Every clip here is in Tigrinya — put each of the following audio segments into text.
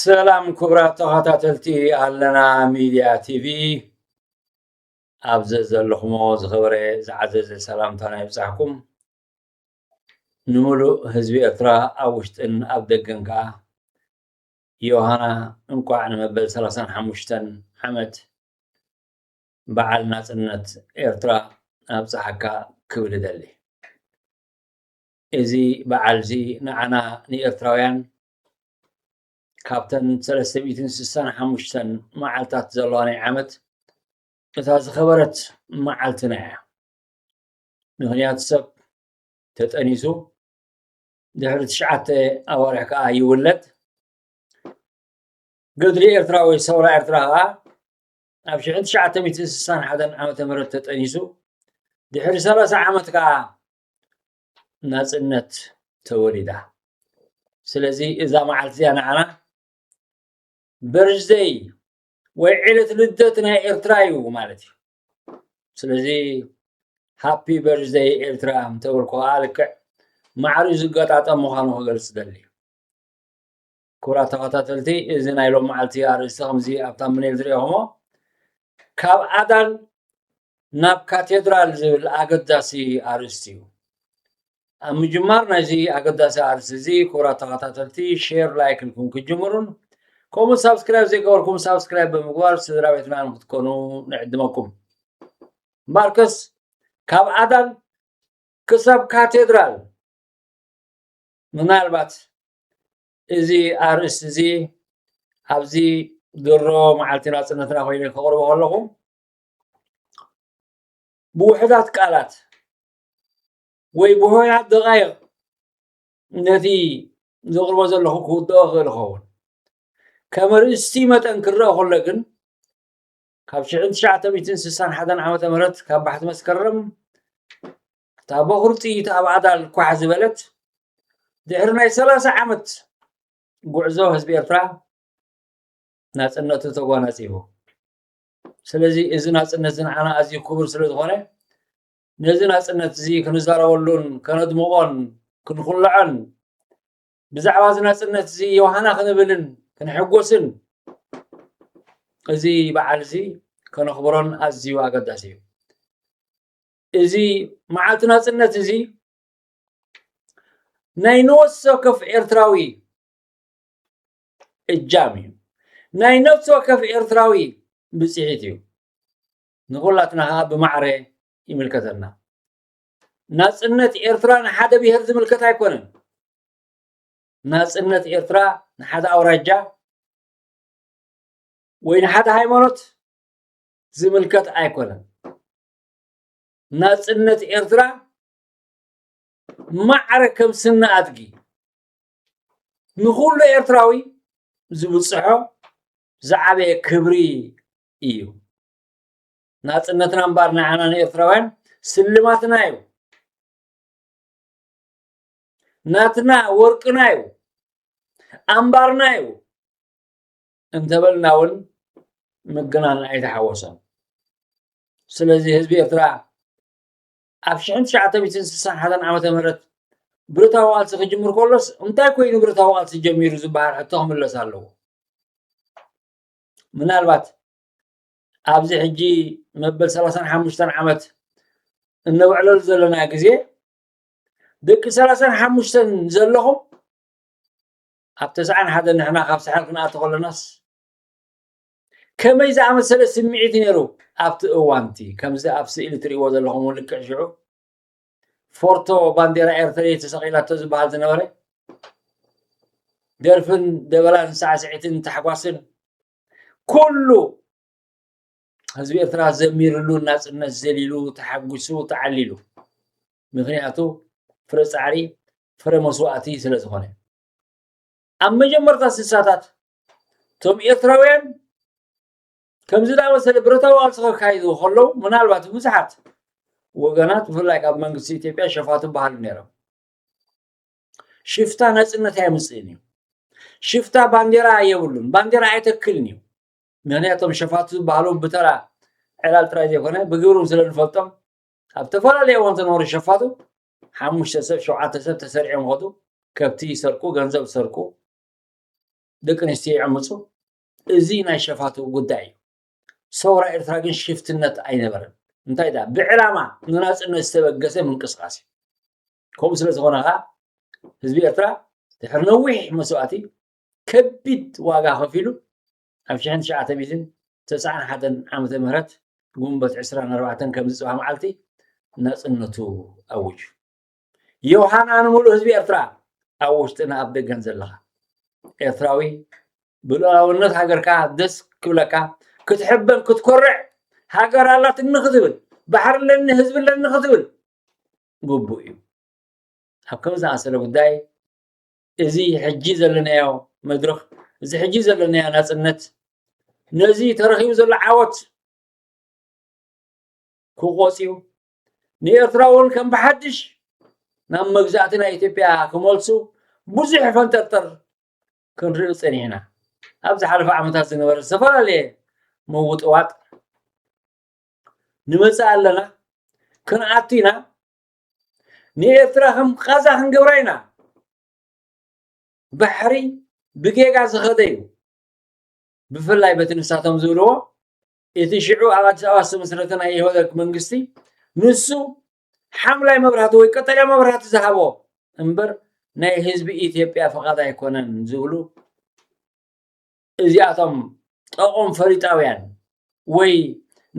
ሰላም ክቡራት ተኸታተልቲ ኣለና ሚድያ ቲቪ ኣብዚ ዘለኹሞ ዝኸበረ ዝዓዘዘ ሰላምታና ይብፃሕኩም ንሙሉእ ህዝቢ ኤርትራ ኣብ ውሽጥን ኣብ ደገን ከዓ ዮሃና እንኳዕ ንመበል 35 ዓመት በዓል ናጽነት ኤርትራ ኣብፅሓካ ክብል ይደሊ እዚ በዓል እዚ ንዓና ንኤርትራውያን ካብተን 365 መዓልታት ዘለዋ ናይ ዓመት እታ ዝኸበረት መዓልትና እያ ምክንያቱ ሰብ ተጠኒሱ ድሕሪ 9 ኣዋርሕ ከዓ ይውለድ ገድሊ ኤርትራ ወይ ሰውራ ኤርትራ ከዓ ኣብ 1961 ዓመተ ምህረት ተጠኒሱ ድሕሪ 30 ዓመት ከዓ ናጽነት ተወሊዳ ስለዚ እዛ መዓልቲ እዚኣ ንዓና በርዝደይ ወይ ዕለት ልደት ናይ ኤርትራ እዩ ማለት እዩ ስለዚ ሃፒ በርዝደይ ኤርትራ እንተብል ከዓ ልክዕ ማዕሪኡ ዝገጣጠም ምዃኑ ክገልጽ ደሊ ክቡራት ተኸታተልቲ እዚ ናይ ሎም መዓልቲ ኣርእስቲ ከምዚ ኣብታ ምኔል ዝሪኦኹሞ ካብ ኣዳን ናብ ካቴድራል ዝብል ኣገዳሲ ኣርእስቲ እዩ ኣብ ምጅማር ናይዚ ኣገዳሲ ኣርእስቲ እዚ ክቡራት ተኸታተልቲ ሼር ላይክ ኢልኩም ክጅምሩን ከምኡ ሳብስክራይብ ዘይገበርኩም ሳብስክራይብ ብምግባር ስድራ ቤትና ንክትኮኑ ንዕድመኩም ማርከስ ካብ ኣዳን ክሳብ ካቴድራል ምናልባት እዚ ኣርእስቲ እዚ ኣብዚ ድሮ መዓልቲ ናጽነትና ኮይኑ ከቕርቦ ከለኹ ብውሕዳት ቃላት ወይ ብሆያት ደቃይቕ ነቲ ዘቕርቦ ዘለኹ ክውድኦ ክእል ይኸውን ከም ርእስቲ መጠን ክረአ ከሎ ግን ካብ 1961 ዓመተ ምህረት ካብ ባሕቲ መስከረም እታ በኹሪ ጥይት ኣብ ኣዳል ኳሕ ዝበለት ድሕሪ ናይ 30 ዓመት ጉዕዞ ህዝቢ ኤርትራ ናጽነቱ ተጓናጺፉ ስለዚ እዚ ናጽነት ንዓና ኣዝዩ ክቡር ስለ ዝኾነ ነዚ ናጽነት እዚ ክንዛረበሉን ከነድምቖን ክንኹልዖን ብዛዕባ እዚ ናጽነት እዚ ዮሃና ክንብልን ክንሕጎስን እዚ በዓል እዚ ከነኽብሮን ኣዝዩ ኣገዳሲ እዩ እዚ መዓልቲ ናጽነት እዚ ናይ ነፍሲ ወከፍ ኤርትራዊ እጃም እዩ ናይ ነፍሲ ወከፍ ኤርትራዊ ብፅሒት እዩ ንኹላትና ከዓ ብማዕረ ይምልከተና ናጽነት ኤርትራ ንሓደ ብሄር ዝምልከት ኣይኮነን ናጽነት ኤርትራ ንሓደ ኣውራጃ ወይ ንሓደ ሃይማኖት ዝምልከት ኣይኮነን ናጽነት ኤርትራ ማዕረ ከም ስነ ኣድጊ ንኹሉ ኤርትራዊ ዝብፅሖ ዝዓበየ ክብሪ እዩ ናጽነትና እምበር ንዓና ንኤርትራውያን ስልማትና እዩ ናትና ወርቅና እዩ ኣምባርና እዩ እንተበልና እውን ምግናን ኣይተሓወሰን ስለዚ ህዝቢ ኤርትራ ኣብ 1961 ዓመተ ምህረት ብረታዊ ቃልሲ ክጅምር ከሎስ እንታይ ኮይኑ ብረታዊ ቃልሲ ጀሚሩ ዝበሃል ሕቶ ክምለስ ኣለዎ ምናልባት ኣብዚ ሕጂ መበል 35 ዓመት እንውዕለሉ ዘለና ግዜ ደቂ 35 ዘለኹም ኣብ 91 ንሕና ካብ ሰሓል ክንኣቱ ከለናስ ከመይ ዝኣመሰለ ስምዒት ነይሩ ኣብቲ እዋንቲ ከምዚ ኣብ ስእሊ ትሪእዎ ዘለኹም ልክዕ ሽዑ ፎርቶ ባንዴራ ኤርትራ ተሰቂላቶ ዝበሃል ዝነበረ ደርፍን ደበላን ሳዕስዒትን ታሕጓስን ኩሉ ህዝቢ ኤርትራ ዘሚርሉ ናጽነት ዘሊሉ ተሓጒሱ ተዓሊሉ ምክንያቱ ፍረ ፃዕሪ ፍረ መስዋእቲ ስለ ዝኾነ ኣብ መጀመርታ ስሳታት ቶም ኤርትራውያን ከምዚ ዝኣመሰለ ብረታዊ ቃልሲ ከካይዱ ከለዉ ምናልባት ብዙሓት ወገናት ብፍላይ ካብ መንግስቲ ኢትዮጵያ ሸፋቱ በሃሉ ነይሮም ሽፍታ ናጽነት ኣይምፅእን እዩ ሽፍታ ባንዴራ የብሉን ባንዴራ ኣይተክልን እዩ ምክንያቶም ሸፋቱ ዝበሃሉ ብተራ ዕላል ጥራይ ዘይኮነ ብግብሮም ስለ ንፈልጦም ኣብ ተፈላለየ እዋን ዝነበሩ ሸፋቱ 5 ሰብ 7 ሰብ ተሰሪዖም ከዱ ከብቲ ይሰርቁ ገንዘብ ይሰርቁ ደቂ ኣንስትዮ ይዕምፁ እዚ ናይ ሸፋቱ ጉዳይ እዩ ሰውራ ኤርትራ ግን ሽፍትነት ኣይነበረን እንታይ ዳ ብዕላማ ንናጽነት ዝተበገሰ ምንቅስቃስ ከምኡ ስለ ዝኾነ ኸዓ ህዝቢ ኤርትራ ድሕሪ ነዊሕ መስዋእቲ ከቢድ ዋጋ ከፊሉ ኣብ 1991 ዓመተ ምህረት ግንቦት 24 ከም ዝፅባሕ መዓልቲ ናጽነቱ ኣውጁ ዮሃና ንሙሉእ ህዝቢ ኤርትራ ኣብ ውሽጥና ኣብ ደገን ዘለኻ ኤርትራዊ ብሉኣላውነት ሃገርካ ደስ ክብለካ ክትሕበን ክትኮርዕ ሃገር ኣላትኒ ክትብል ባሕር ኣለኒ ህዝቢ ኣለኒ ክትብል ግቡእ እዩ ኣብ ከምዚ ዝኣሰለ ጉዳይ እዚ ሕጂ ዘለናዮ መድረኽ እዚ ሕጂ ዘለናዮ ናጽነት ነዚ ተረኺቡ ዘሎ ዓወት ክቆፅዩ ንኤርትራ እውን ከም ብሓድሽ ናብ መግዛእቲ ናይ ኢትዮጵያ ክመልሱ ብዙሕ ፈንጠርጠር ክንሪኡ ፀኒሕና ኣብ ዝሓለፈ ዓመታት ዝነበረ ዝተፈላለየ ምውጥዋጥ ንመፅእ ኣለና ክንኣቱ ኢና ንኤርትራ ከም ቃዛ ክንገብራ ኢና ባሕሪ ብጌጋ ዝኸደ እዩ ብፍላይ በቲ ንሳቶም ዝብልዎ እቲ ሽዑ ኣብ ኣዲስ ኣበባ ዝተመስረተ ናይ ኢህወደግ መንግስቲ ንሱ ሓምላይ መብራህቲ ወይ ቀጠልያ መብራህቲ ዝሃቦ እምበር ናይ ህዝቢ ኢትዮጵያ ፈቓድ ኣይኮነን ዝብሉ እዚኣቶም ጠቆም ፈሊጣውያን ወይ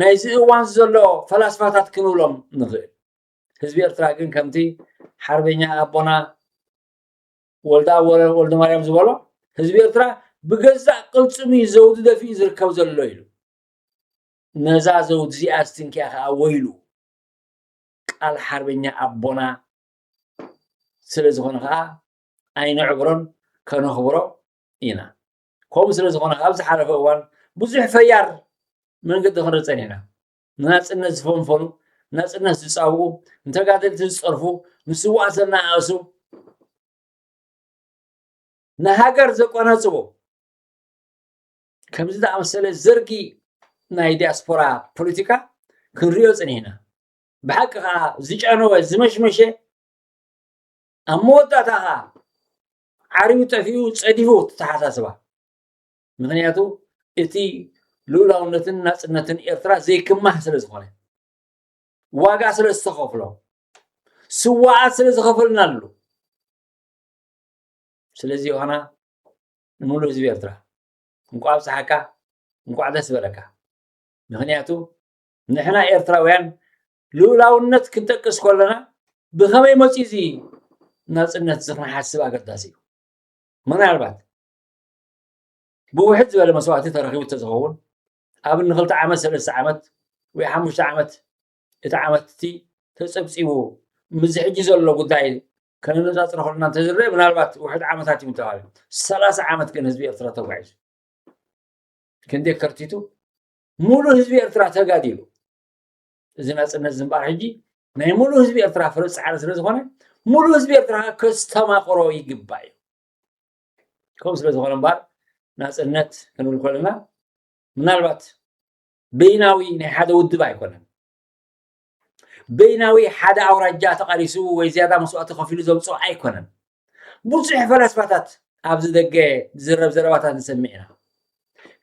ናይዚ እዋን ዘሎ ፈላስፋታት ክንብሎም ንኽእል ህዝቢ ኤርትራ ግን ከምቲ ሓርበኛ ኣቦና ወልደ ማርያም ዝበሎ ህዝቢ ኤርትራ ብገዛእ ቅልፅሙ ዘውዲ ደፊኡ ዝርከብ ዘሎ ኢሉ ነዛ ዘውዲ እዚኣ ስትንክያ ከዓ ወይሉ ቃል ሓርበኛ ኣቦና ስለ ዝኾነ ከዓ ኣይንዕብሮን ከነኽብሮ ኢና ከምኡ ስለ ዝኾነ ኣብ ዝሓለፈ እዋን ብዙሕ ፈያር መንገዲ ክንርፀን ኢና ንናጽነት ዝፈንፈኑ ናጽነት ዝፃውኡ ንተጋደልቲ ዝፀርፉ ንስዋእ ዘናኣእሱ ንሃገር ዘቆናፅቦ ከምዚ ዝኣመሰለ ዘርጊ ናይ ዲያስፖራ ፖለቲካ ክንሪኦ ፀኒሕና ብሓቂ ከዓ ዝጨነወ ዝመሽመሸ ኣብ መወዳእታ ከዓ ዓርዩ ጠፊኡ ፀዲፉ ተሓሳስባ ምክንያቱ እቲ ልኡላውነትን ናጽነትን ኤርትራ ዘይክማህ ስለ ዝኾነ ዋጋ ስለ ዝተኸፍሎ ስዋዓት ስለ ዝኸፈልና ኣሎ ስለዚ ዮሃና ንሙሉእ ህዝቢ ኤርትራ እንኳዕ ኣብፀሓካ እንኳዕ ደስ በለካ ምክንያቱ ንሕና ኤርትራውያን ልኡላውነት ክንጠቅስ ከለና ብኸመይ መፂኡ እዚ ናጽነት ክንሓስብ ኣገዳሲ እዩ ምናልባት ብውሕድ ዝበለ መስዋዕቲ ተረኺቡ ተዝኸውን ኣብ ን2 ዓመት 3 ዓመት ወይ 5 ዓመት እቲ ዓመት እቲ ተፀብፂቡ ምዝ ሕጂ ዘሎ ጉዳይ ከነነፃፅሮ ከለና እንተዝርአ ምናልባት ውሕድ ዓመታት እዩ ተባሂሉ 30 ዓመት ግን ህዝቢ ኤርትራ ተጓዒዙ ክንደይ ከርቲቱ ሙሉእ ህዝቢ ኤርትራ ተጋዲሉ እዚ ናጽነት ዝምባር ሕጂ ናይ ሙሉእ ህዝቢ ኤርትራ ፍርፅ ፃዕሪ ስለ ዝኾነ ሙሉእ ህዝቢ ኤርትራ ከስተማቕሮ ይግባእ እዩ ከምኡ ስለ ዝኾነ እምበር ናጽነት ክንብል ከለና ምናልባት በይናዊ ናይ ሓደ ውድብ ኣይኮነን በይናዊ ሓደ ኣውራጃ ተቃሊሱ ወይ ዝያዳ መስዋዕቲ ከፊሉ ዘምፅኦ ኣይኮነን ብዙሕ ፈላስፋታት ኣብዚ ደገ ዝረብ ዘረባታት ንሰምዕ ኢና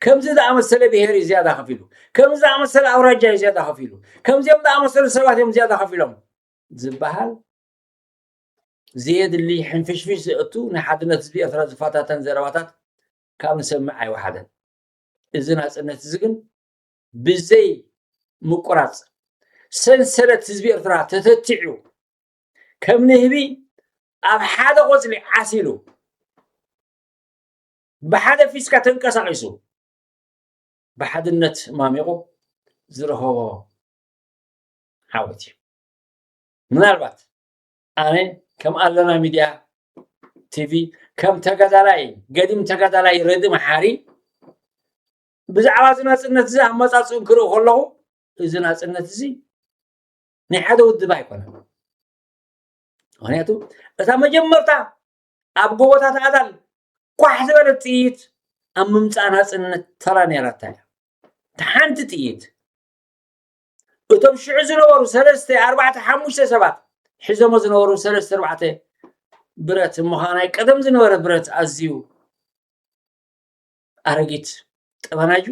ከምዚ ዝኣመሰለ ብሄር እዩ ዝያዳ ከፊሉ ከምዚ ዝኣመሰለ ኣውራጃ እዩ ዝያዳ ከፊሉ ከምዚኦም ዝኣመሰሉ ሰባት እዮም ዝያዳ ከፊሎም ዝበሃል ዘየድሊ ሕንፍሽፍሽ ዝእቱ ናይ ሓድነት ህዝቢ ኤርትራ ዝፋታተን ዘረባታት ካብ ንሰምዕ ኣይወሓደን እዚ ናጽነት እዚ ግን ብዘይ ምቁራፅ ሰንሰለት ህዝቢ ኤርትራ ተተቲዑ ከም ንህቢ ኣብ ሓደ ቆፅሊ ዓሲሉ ብሓደ ፊስካ ተንቀሳቂሱ ብሓድነት ማሚቑ ዝረኸቦ ዓወት እዩ ምናልባት ኣነ ከም ኣለና ሚድያ ቲቪ ከም ተጋዳላይ ገዲም ተጋዳላይ ረዲ መሓሪ ብዛዕባ እዚ ናጽነት እዚ ኣመፃፅኡ ክሪኦ ከለኹ እዚ ናጽነት እዚ ናይ ሓደ ውድብ ኣይኮነን ምክንያቱ እታ መጀመርታ ኣብ ጎቦታት ኣዳል ኳሕ ዝበለት ጥይት ኣብ ምምፃእ ናጽነት ተራ ነይራታ እያ ሓንቲ ጥይት እቶም ሽዑ ዝነበሩ 3 4 5 ሰባት ሒዞሞ ዝነበሩ 3 4 ብረት ምዃናይ ቀደም ዝነበረ ብረት ኣዝዩ ኣረጊት ጠበናጁ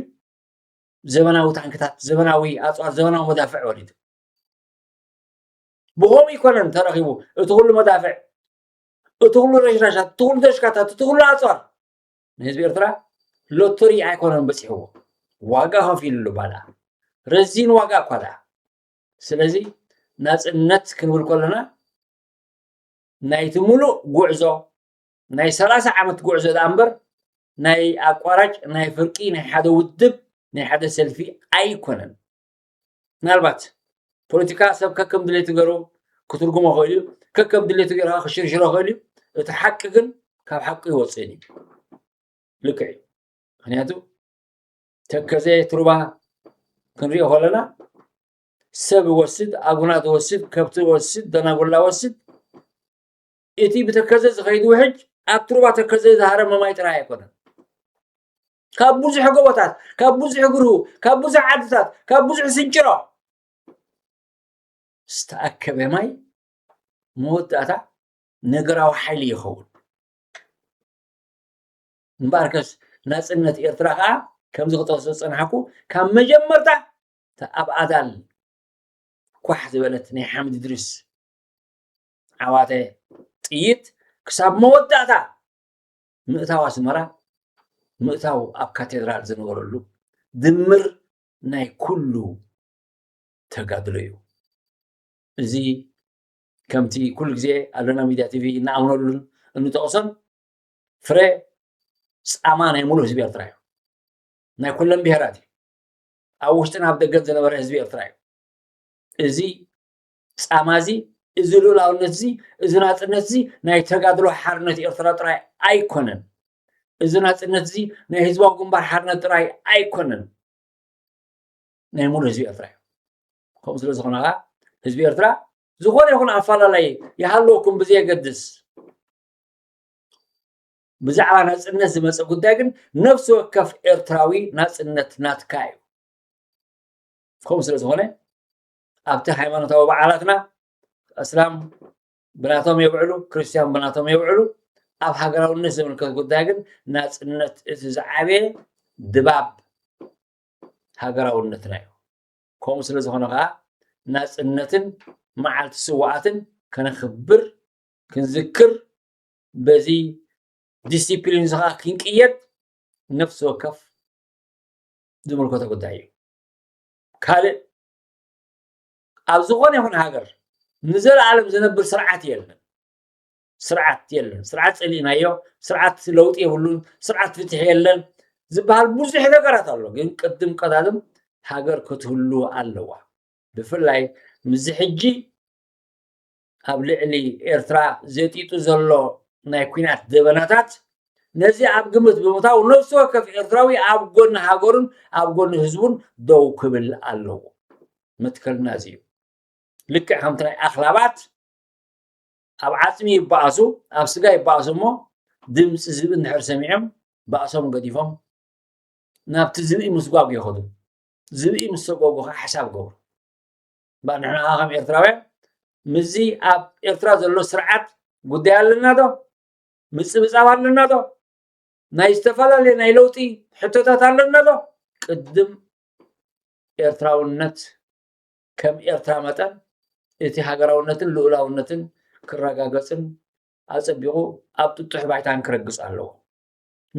ዘመናዊ ታንክታት ዘመናዊ ኣጽዋር ዘመናዊ መዳፍዕ ወሊዱ ብኸም ይኮነን ተረኺቡ እቲ ኩሉ መዳፍዕ እቲ ኩሉ ረሽራሻት እቲ ኩሉ ተሽካታት እቲ ኩሉ ኣጽዋር ንህዝቢ ኤርትራ ሎተሪ ኣይኮነን በፂሕዎ ዋጋ ከፊሉ ባላ ረዚን ዋጋ እኳ ዳ ስለዚ ናጽነት ክንብል ከለና ናይቲ ሙሉእ ጉዕዞ ናይ 30 ዓመት ጉዕዞ ዳ እምበር ናይ ኣቋራጭ ናይ ፍርቂ ናይ ሓደ ውድብ ናይ ሓደ ሰልፊ ኣይኮነን ምናልባት ፖለቲካ ሰብ ከከም ድሌቱ ገይሩ ክትርጉሞ ኽእል እዩ ከከም ድሌቱ ገይሩ ክሽርሽሮ ኽእል እዩ እቲ ሓቂ ግን ካብ ሓቂ ይወፅእን እዩ ልክዕ እዩ ምክንያቱ ተከዘ ትሩባ ክንሪኦ ከለና ሰብ ይወስድ ኣጉናት ይወስድ ከብቲ ይወስድ ደናጉላ ይወስድ እቲ ብተከዘ ዝኸይድ ውሕጅ ኣብ ትሩባ ተከዘ ዝሃረመ ማይ ጥራይ ኣይኮነን ካብ ብዙሕ ጎቦታት ካብ ብዙሕ ግሩ ካብ ብዙሕ ዓድታት ካብ ብዙሕ ስንጭሮ ዝተኣከበ ማይ መወዳእታ ነገራዊ ሓይሊ ይኸውን እምበኣርከስ ናጽነት ኤርትራ ከዓ ከምዚ ክተወስዶ ዝጸንሐኩ ካብ መጀመርታ ኣብ ኣዳል ኳሕ ዝበለት ናይ ሓምድ ድሪስ ዓዋተ ጥይት ክሳብ መወዳእታ ምእታው ኣስመራ ምእታው ኣብ ካቴድራል ዝነበረሉ ድምር ናይ ኩሉ ተጋድሎ እዩ እዚ ከምቲ ኩሉ ግዜ ኣለና ሚድያ ቲቪ እናኣምነሉን እንጠቕሶን ፍረ ጻማ ናይ ሙሉእ ህዝቢ ኤርትራ እዩ ናይ ኩለን ብሄራት እዩ ኣብ ውሽጥን ኣብ ደገን ዝነበረ ህዝቢ ኤርትራ እዩ እዚ ጻማ እዚ እዚ ልኡላውነት እዚ እዚ ናጽነት እዚ ናይ ተጋድሎ ሓርነት ኤርትራ ጥራይ ኣይኮነን እዚ ናጽነት እዚ ናይ ህዝባዊ ግንባር ሓርነት ጥራይ ኣይኮነን ናይ ሙሉእ ህዝቢ ኤርትራ እዩ ከምኡ ስለ ዝኾነ ከዓ ህዝቢ ኤርትራ ዝኾነ ይኹን ኣፈላላይ ይሃለወኩም ብዘየገድስ ብዛዕባ ናጽነት ዝመጽእ ጉዳይ ግን ነፍሲ ወከፍ ኤርትራዊ ናጽነት ናትካ እዩ ከምኡ ስለ ዝኾነ ኣብቲ ሃይማኖታዊ በዓላትና እስላም ብናቶም የብዕሉ ክርስቲያን ብናቶም የብዕሉ ኣብ ሃገራውነት ዝምልከት ጉዳይ ግን ናጽነት እቲ ዝዓበየ ድባብ ሃገራውነትና እዩ ከምኡ ስለ ዝኾነ ከዓ ናጽነትን መዓልቲ ስዋዓትን ከነኽብር ክንዝክር በዚ ዲሲፕሊን ዝኸዓ ክንቅየድ ነፍሲ ወከፍ ዝምልከቶ ጉዳይ እዩ ካልእ ኣብ ዝኾነ ይኹን ሃገር ንዘለዓለም ዝነብር ስርዓት የለን ስርዓት ጸሊእናዮ ስርዓት ለውጢ የብሉን ስርዓት ፍትሒ የለን ዝበሃል ብዙሕ ነገራት ኣሎ ግን ቅድም ቀዳድም ሃገር ክትህሉ ኣለዋ ብፍላይ ምዚ ሕጂ ኣብ ልዕሊ ኤርትራ ዘጢጡ ዘሎ ናይ ኩናት ደበናታት ነዚ ኣብ ግምት ብምእታው ነፍሲ ወከፍ ኤርትራዊ ኣብ ጎኒ ሃገሩን ኣብ ጎኒ ህዝቡን ደው ክብል ኣለዎ መትከልና እዚ እዩ ልክዕ ከምቲ ናይ ኣኽላባት ኣብ ዓፅሚ ይበኣሱ ኣብ ስጋ ይበኣሱ እሞ ድምፂ ዝብኢ እንድሕር ሰሚዖም በኣሶም ገዲፎም ናብቲ ዝብኢ ምስጓጉ ይኸዱ ዝብኢ ምስ ተጓጉ ከዓ ሓሳብ ገብሩ ንሕና ከም ኤርትራውያን ምዚ ኣብ ኤርትራ ዘሎ ስርዓት ጉዳይ ኣለና ዶ ምፅብፃብ ኣለና ዶ ናይ ዝተፈላለየ ናይ ለውጢ ሕቶታት ኣለና ዶ ቅድም ኤርትራውነት ከም ኤርትራ መጠን እቲ ሃገራውነትን ልኡላውነትን ክረጋገፅን ኣፀቢቑ ኣብ ጥጡሕ ባይታን ክረግፅ ኣለዎ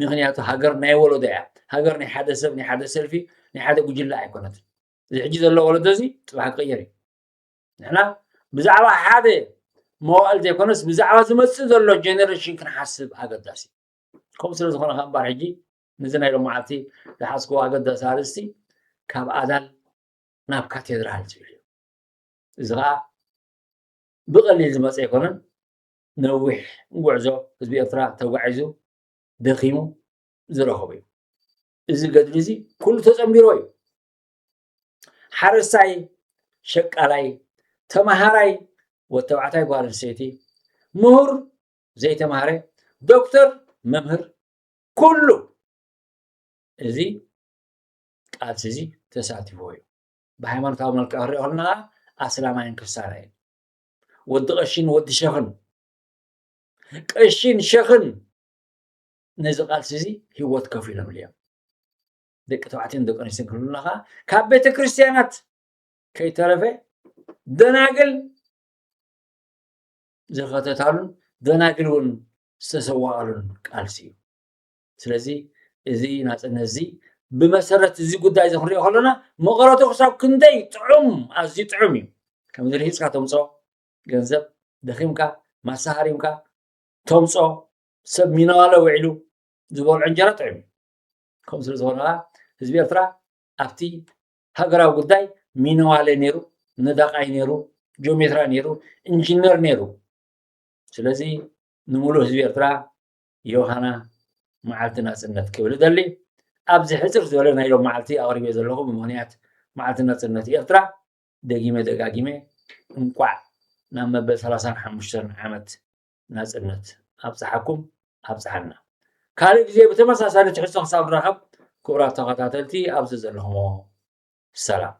ምክንያቱ ሃገር ናይ ወለዶ እያ ሃገር ናይ ሓደ ሰብ ናይ ሓደ ሰልፊ ናይ ሓደ ጉጅለ ኣይኮነትን እዚ ሕጂ ዘሎ ወለዶ እዚ ፅባሕ ክቅየር እዩ ንሕና ብዛዕባ ሓደ መዋእል ዘይኮነስ ብዛዕባ ዝመፅእ ዘሎ ጀነሬሽን ክንሓስብ ኣገዳሲ ከምኡ ስለ ዝኾነ ከዓ እምበር ሕጂ ነዚ ናይ ሎም መዓልቲ ዝሓስክዎ ኣገዳሲ ኣርእስቲ ካብ ኣዳል ናብ ካቴድራል ዝብል እዩ እዚ ከዓ ብቐሊል ዝመፀ ኣይኮነን ነዊሕ ጉዕዞ ህዝቢ ኤርትራ ተጓዒዙ ደኺሙ ዝረኸቦ እዩ እዚ ገድሊ እዚ ኩሉ ተፀምቢሮ እዩ ሓረስታይ ሸቃላይ ተማሃራይ ወተባዕታይ ጓል ኣንስተይቲ ምሁር ዘይተማሃረ ዶክተር መምህር ኩሉ እዚ ቃልሲ እዚ ተሳቲፎ እዩ ብሃይማኖታዊ መልክዕ ክሪኦ ከለና ከዓ ኣስላማይን ክርስትያናይን ወዲ ቀሺን ወዲ ሸኽን ቀሺን ሸኽን ነዚ ቃልሲ እዚ ሂወት ከፊሎም እዮም ደቂ ተባዕትዮን ደቂ ኣንስትዮን ክህልውና ከዓ ካብ ቤተ ክርስቲያናት ከይተረፈ ደናግል ዝኸተታሉን ደናግል እውን ዝተሰዋኣሉን ቃልሲ እዩ ስለዚ እዚ ናፅነት እዚ ብመሰረት እዚ ጉዳይ እዚ ክንሪኦ ከለና መቐረቱ ክሳብ ክንደይ ጥዑም ኣዝዩ ጥዑም እዩ ከምዚ ርሂፅካ ተምፅኦ ገንዘብ ደኺምካ ማሳሃሪምካ ተምፅኦ ሰብ ሚናዋለ ውዒሉ ዝበልዖ እንጀራ ጥዑም እዩ ከምኡ ስለ ዝኾነ ከዓ ህዝቢ ኤርትራ ኣብቲ ሃገራዊ ጉዳይ ሚናዋለ ነይሩ ነዳቃይ ነይሩ ጂኦሜትራ ነይሩ ኢንጂነር ነይሩ ስለዚ ንሙሉእ ህዝቢ ኤርትራ ዮሃና መዓልቲ ናፅነት ክብል ደሊ ኣብዚ ሕፅር ዝበለ ናይ ሎም መዓልቲ ኣቕሪበ ዘለኹ ብምክንያት መዓልቲ ናፅነት ኤርትራ ደጊመ ደጋጊመ እንቋዕ ናብ መበል 35 ዓመት ናፅነት ኣብፅሓኩም ኣብፅሓና ካልእ ግዜ ብተመሳሳሊ ትሕዝቶ ክሳብ ንራኸብ ክቡራት ተኸታተልቲ ኣብዚ ዘለኹሞ ሰላም